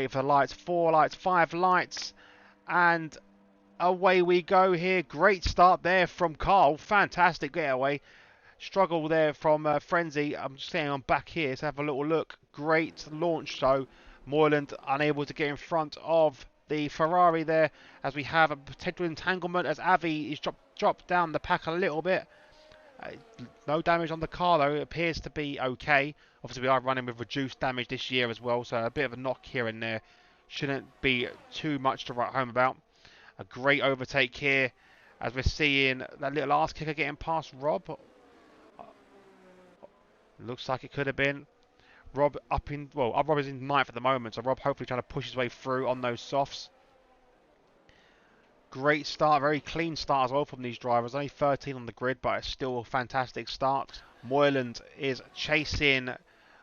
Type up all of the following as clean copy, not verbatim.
wait for the lights. 4 lights, 5 lights, and away we go here. Great start there from Carl. Fantastic getaway. Struggle there from Frenzy. I'm just saying I'm back here. Let's have a little look. Great launch though. Moyland unable to get in front of the Ferrari there, as we have a potential entanglement as Avi is dropped down the pack a little bit. No damage on the car though. It appears to be okay. Obviously we are running with reduced damage this year as well, so a bit of a knock here and there. Shouldn't be too much to write home about. A great overtake here as we're seeing that little arse kicker getting past Rob. Looks like it could have been. Rob Rob is in 9th at the moment, so Rob hopefully trying to push his way through on those softs. Great start, very clean start as well from these drivers. Only 13 on the grid, but it's still a fantastic start. Moyland is chasing,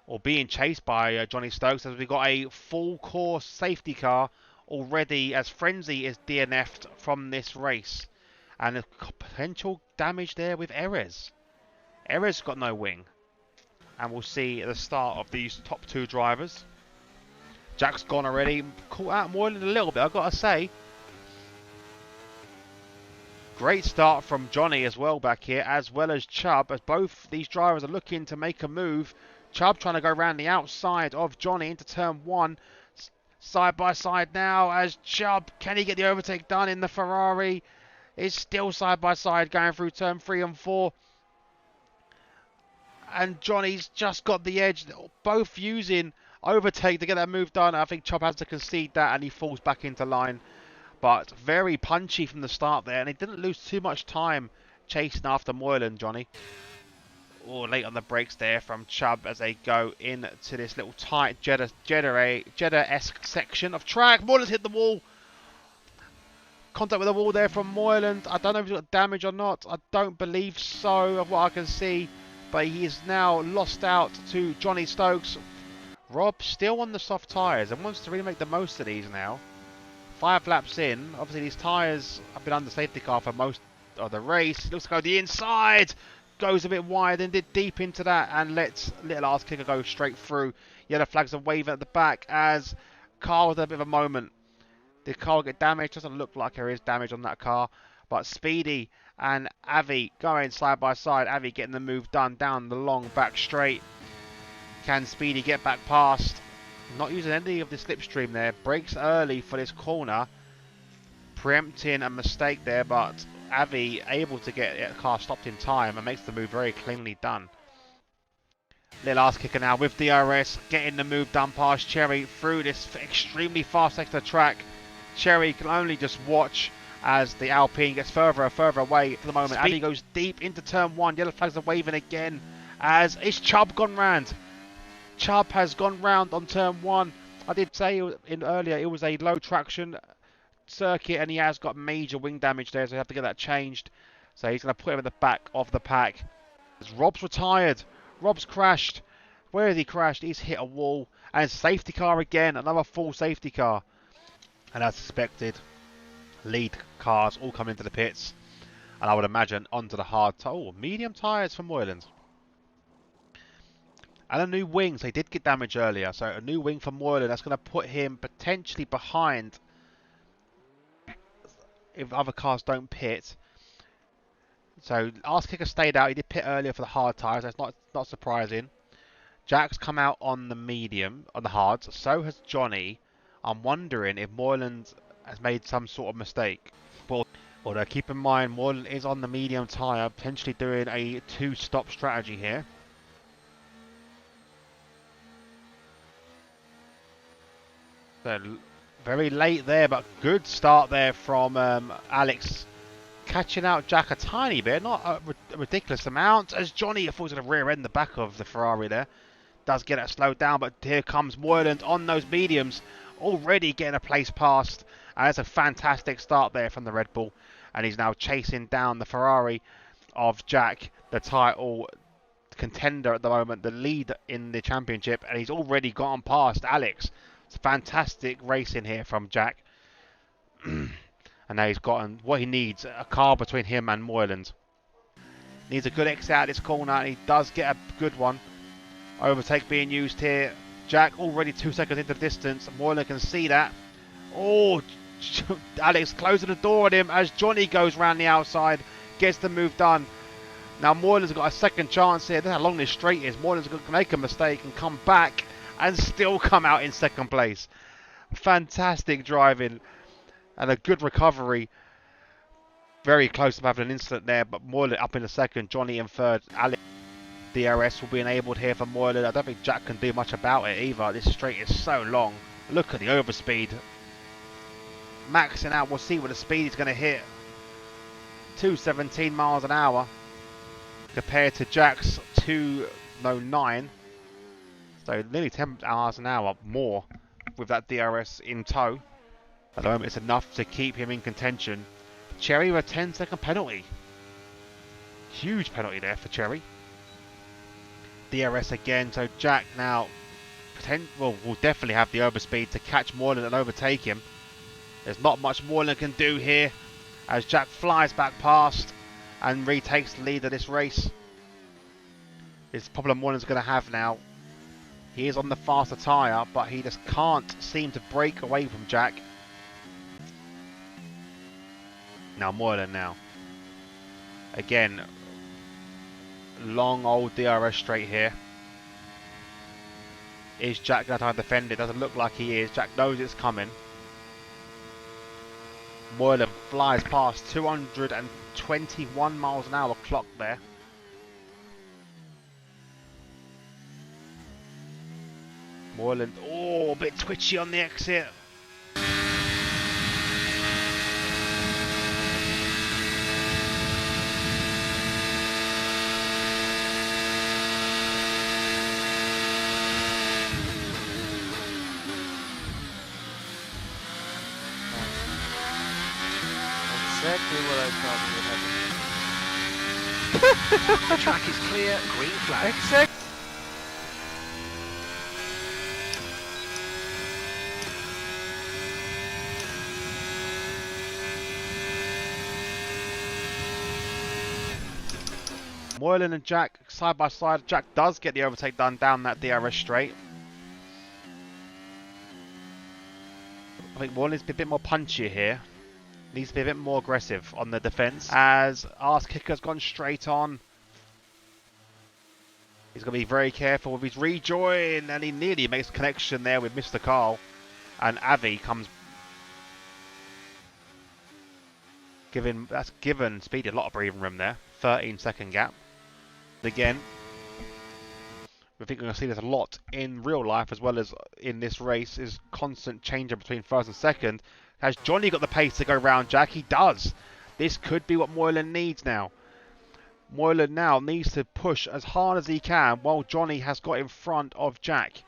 or being chased by Johnny Stokes, as we've got a full course safety car already, as Frenzy is DNF'd from this race. And a potential damage there with Erez. Erez got no wing. And we'll see the start of these top 2 drivers. Jack's gone already. Caught out Moyland a little bit, I've got to say. Great start from Johnny as well back here, as well as Chubb, as both these drivers are looking to make a move. Chubb trying to go around the outside of Johnny into turn 1. Side by side now as Chubb, can he get the overtake done in the Ferrari? It's still side by side going through turn 3 and 4. And Johnny's just got the edge, both using overtake to get that move done. I think Chubb has to concede that and he falls back into line. But very punchy from the start there, and he didn't lose too much time chasing after Moyland, Johnny. Oh, late on the brakes there from Chubb as they go into this little tight Jeddah-esque section of track. Moyland's hit the wall. Contact with the wall there from Moyland. I don't know if he's got damage or not. I don't believe so, of what I can see. But he is now lost out to Johnny Stokes. Rob still on the soft tyres and wants to really make the most of these now. 5 laps in. Obviously these tyres have been under safety car for most of the race. Looks to go the inside. Goes a bit wide and did deep into that and lets little arse kicker go straight through. Yellow flags are waving at the back as Carl with a bit of a moment. Did Carl get damaged? Doesn't look like there is damage on that car. But Speedy and Avi going side by side. Avi getting the move done down the long back straight. Can Speedy get back past? Not using any of the slipstream there. Brakes early for this corner. Preempting a mistake there, but Avi able to get the car stopped in time and makes the move very cleanly done. Little arse kicker now with DRS. Getting the move done past Cherry through this extremely fast sector track. Cherry can only just watch as the Alpine gets further and further away for the moment. Avi goes deep into turn 1. Yellow flags are waving again as it's Chubb gone round. Chubb has gone round on turn 1. I did say earlier it was a low traction circuit and he has got major wing damage there, so we have to get that changed. So he's going to put him at the back of the pack. Rob's retired. Rob's crashed. Where has he crashed? He's hit a wall. And safety car again. Another full safety car. And as suspected, lead cars all come into the pits. And I would imagine onto the hard medium tyres for Moyland. And a new wing. So he did get damage earlier. So a new wing for Moyland. That's going to put him potentially behind if other cars don't pit. So arse kicker stayed out. He did pit earlier for the hard tyres. That's not surprising. Jack's come out on the medium, on the hards. So has Johnny. I'm wondering if Moyland has made some sort of mistake. Although keep in mind, Moyland is on the medium tyre, potentially doing a 2-stop strategy here. So very late there, but good start there from Alex. Catching out Jack a tiny bit, not a ridiculous amount, as Johnny falls to the rear end, the back of the Ferrari there. Does get it slowed down, but here comes Moyland on those mediums, already getting a place past. And that's a fantastic start there from the Red Bull. And he's now chasing down the Ferrari of Jack, the title contender at the moment, the lead in the championship. And he's already gone past Alex. It's fantastic racing here from Jack. And now he's gotten what he needs, a car between him and Moyland. Needs a good exit out of this corner, and he does get a good one. Overtake being used here. Jack already 2 seconds into the distance. Moylan can see that. Oh, Alex closing the door on him as Johnny goes round the outside, gets the move done. Now Moylan's got a second chance here. That's how long this straight is. Moylan's going to make a mistake and come back and still come out in second place. Fantastic driving and a good recovery. Very close to having an incident there, but Moylan up in the second, Johnny in third. Alex, DRS will be enabled here for Moylan. I don't think Jack can do much about it either. This straight is so long. Look at the overspeed. Maxing out, we'll see what the speed is going to hit. 217 miles an hour compared to Jack's 209. So nearly 10 miles an hour more with that DRS in tow. At the moment, it's enough to keep him in contention. Cherry with a 10-second penalty. Huge penalty there for Cherry. DRS again, so Jack now will definitely have the overspeed to catch Moylan and overtake him. There's not much Moylan can do here as Jack flies back past and retakes the lead of this race. It's the problem Moylan's going to have now. He is on the faster tyre, but he just can't seem to break away from Jack. Now Moylan now. Again, long old DRS straight here. Is Jack going to try and defend it? Doesn't look like he is. Jack knows it's coming. Moylan flies past 221 miles an hour clock there. Moylan, oh, a bit twitchy on the exit. Exactly what I thought would happen. The track is clear, green flag. Exactly. Moylan and Jack side by side. Jack does get the overtake done down that DRS straight. I think Moylan's a bit more punchy here. Needs to be a bit more aggressive on the defence as Arse Kicker's gone straight on. He's going to be very careful with his rejoin and he nearly makes a connection there with Mr. Carl. And Avi comes... That's given Speedy a lot of breathing room there. 13-second gap. Again, I think we're going to see this a lot in real life as well as in this race, is constant changing between first and second. Has Johnny got the pace to go round Jack? He does. This could be what Moylan needs now. Moylan now needs to push as hard as he can while Johnny has got in front of Jack.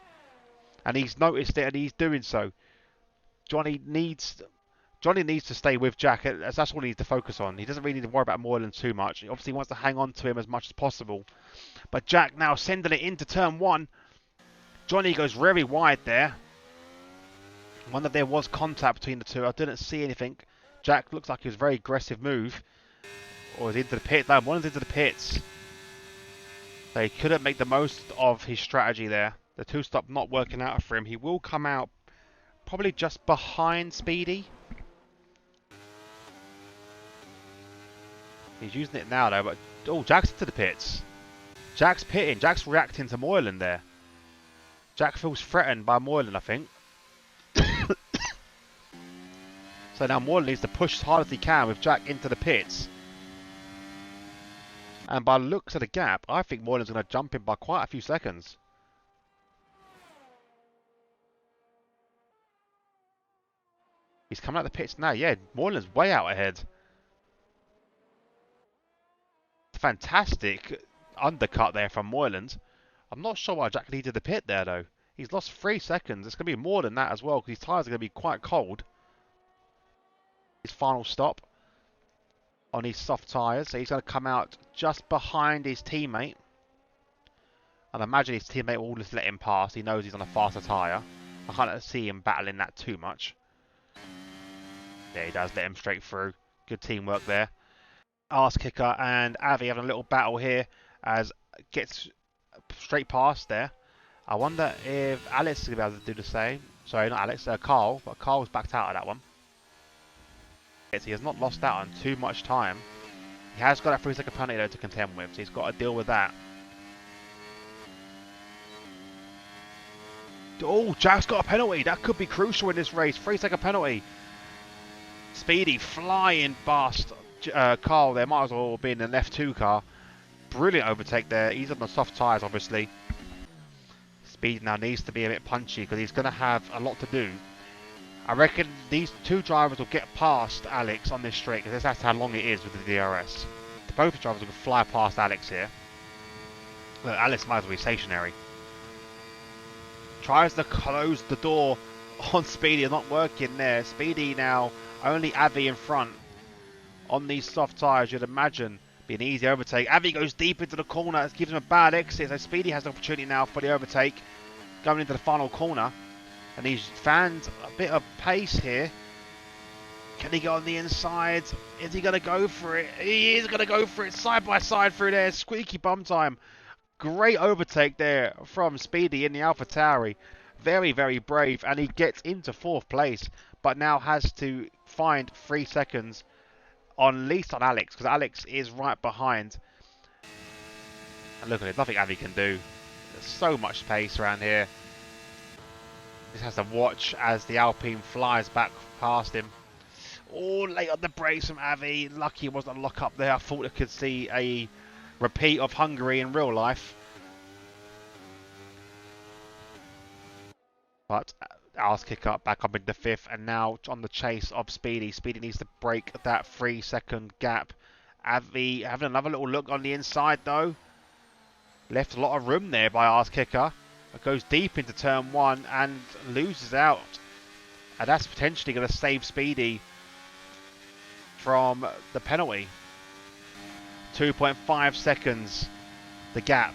And he's noticed it and he's doing so. Johnny needs to stay with Jack, as that's all he needs to focus on. He doesn't really need to worry about Moylan too much. He obviously wants to hang on to him as much as possible. But Jack now sending it into turn one. Johnny goes very wide there. I wonder if there was contact between the two. I didn't see anything. Jack looks like he was a very aggressive move. Or is he into the pit? No, one's into the pits. So he couldn't make the most of his strategy there. The two-stop not working out for him. He will come out probably just behind Speedy. He's using it now though, but oh, Jack's into the pits. Jack's pitting. Jack's reacting to Moylan there. Jack feels threatened by Moylan, I think. So now Moylan needs to push as hard as he can with Jack into the pits. And by the looks of the gap, I think Moylan's going to jump in by quite a few seconds. He's coming out the pits now. Yeah, Moylan's way out ahead. Fantastic undercut there from Moyland. I'm not sure why Jack needed the pit there though. He's lost 3 seconds. It's going to be more than that as well because his tyres are going to be quite cold. His final stop on his soft tyres. So he's going to come out just behind his teammate. And I imagine his teammate will just let him pass. He knows he's on a faster tyre. I can't see him battling that too much. Yeah, he does let him straight through. Good teamwork there. Arse Kicker and Avi having a little battle here as gets straight past there. I wonder if Alex is going to be able to do the same. Sorry, not Alex, Carl. But Carl's backed out of that one. He has not lost out on too much time. He has got a 3-second penalty though to contend with, so he's got to deal with that. Oh, Jack's got a penalty. That could be crucial in this race. 3-second penalty. Speedy flying past Carl there. Might as well be in an F2 car. Brilliant overtake there. He's on the soft tyres, obviously. Speedy now needs to be a bit punchy because he's going to have a lot to do. I reckon these two drivers will get past Alex on this straight because that's how long it is with the DRS. Both drivers will fly past Alex here. Look, Alex might as well be stationary. Tries to close the door on Speedy, not working there. Speedy now only Avi in front on these soft tyres. You'd imagine be an easy overtake. Avi goes deep into the corner. It gives him a bad exit. So Speedy has the opportunity now for the overtake going into the final corner. And he's found a bit of pace here. Can he go on the inside? Is he going to go for it? He is going to go for it side by side through there. Squeaky bum time. Great overtake there from Speedy in the AlphaTauri. Very, very brave. And he gets into 4th place. But now has to find 3 seconds on least on Alex. Because Alex is right behind. And look at it. Nothing Avi can do. There's so much pace around here. Just has to watch as the Alpine flies back past him. Oh, late on the brakes from Avi. Lucky it wasn't a lock up there. I thought I could see a repeat of Hungary in real life. But arse kick up, back up into 5th, and now on the chase of Speedy. Speedy needs to break that 3-second gap. Avi having another little look on the inside though. Left a lot of room there by arse kicker. It goes deep into turn 1 and loses out. And that's potentially going to save Speedy from the penalty. 2.5 seconds, the gap.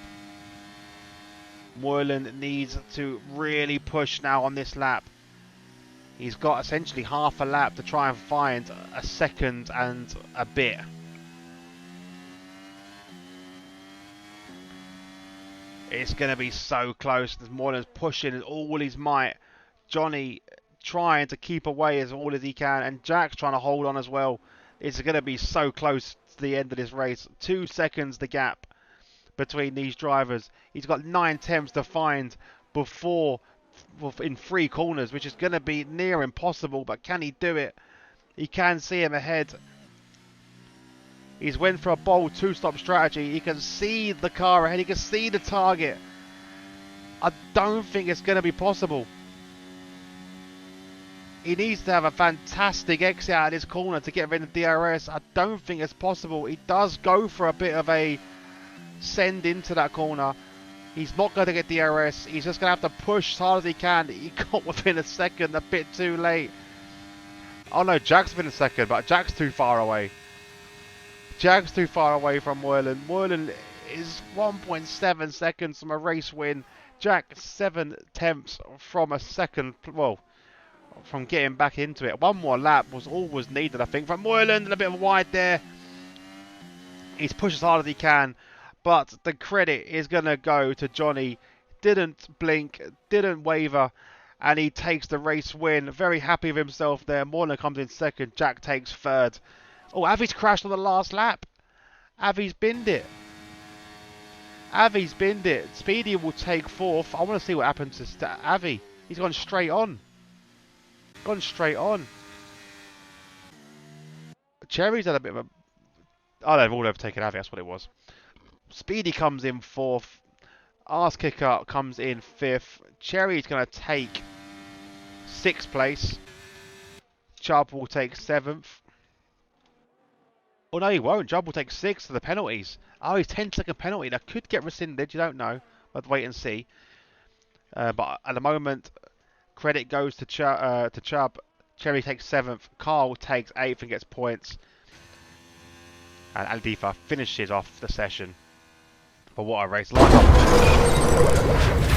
Moylan needs to really push now on this lap. He's got essentially half a lap to try and find a second and a bit. It's going to be so close. Moylan's pushing with all his might. Johnny trying to keep away as all as he can. And Jack's trying to hold on as well. It's going to be so close to the end of this race. 2 seconds the gap between these drivers. He's got 9 attempts to find before in 3 corners, which is going to be near impossible. But can he do it? He can see him ahead. He's went for a bold 2-stop strategy. He can see the car ahead. He can see the target. I don't think it's going to be possible. He needs to have a fantastic exit out of this corner to get rid of DRS. I don't think it's possible. He does go for a bit of a send into that corner. He's not going to get DRS. He's just going to have to push as hard as he can. He got within a second, a bit too late. Oh no, Jack's within a second, but Jack's too far away. Jack's too far away from Moylan. Moylan is 1.7 seconds from a race win. Jack 7 attempts from a second, well, from getting back into it. One more lap was all was needed, I think, from Moylan. A bit of wide there. He's pushed as hard as he can, but the credit is going to go to Johnny. Didn't blink, didn't waver, and he takes the race win. Very happy with himself there. Moylan comes in second. Jack takes third. Oh, Avi's crashed on the last lap. Avi's binned it. Avi's binned it. Speedy will take 4th. I want to see what happens to Avi. He's gone straight on. Gone straight on. Cherry's had a bit of a... Oh, they've all overtaken Avi. That's what it was. Speedy comes in 4th. Arse Kicker comes in 5th. Cherry's going to take 6th place. Chubb will take 7th. Oh no, he won't. Chubb will take 6th for the penalties. Oh, his 10-second penalty. That could get rescinded. You don't know. We'll have to wait and see. But at the moment, credit goes to Chubb. Cherry takes 7th. Carl takes 8th and gets points. And Aldifa finishes off the session. But what a race. Line up.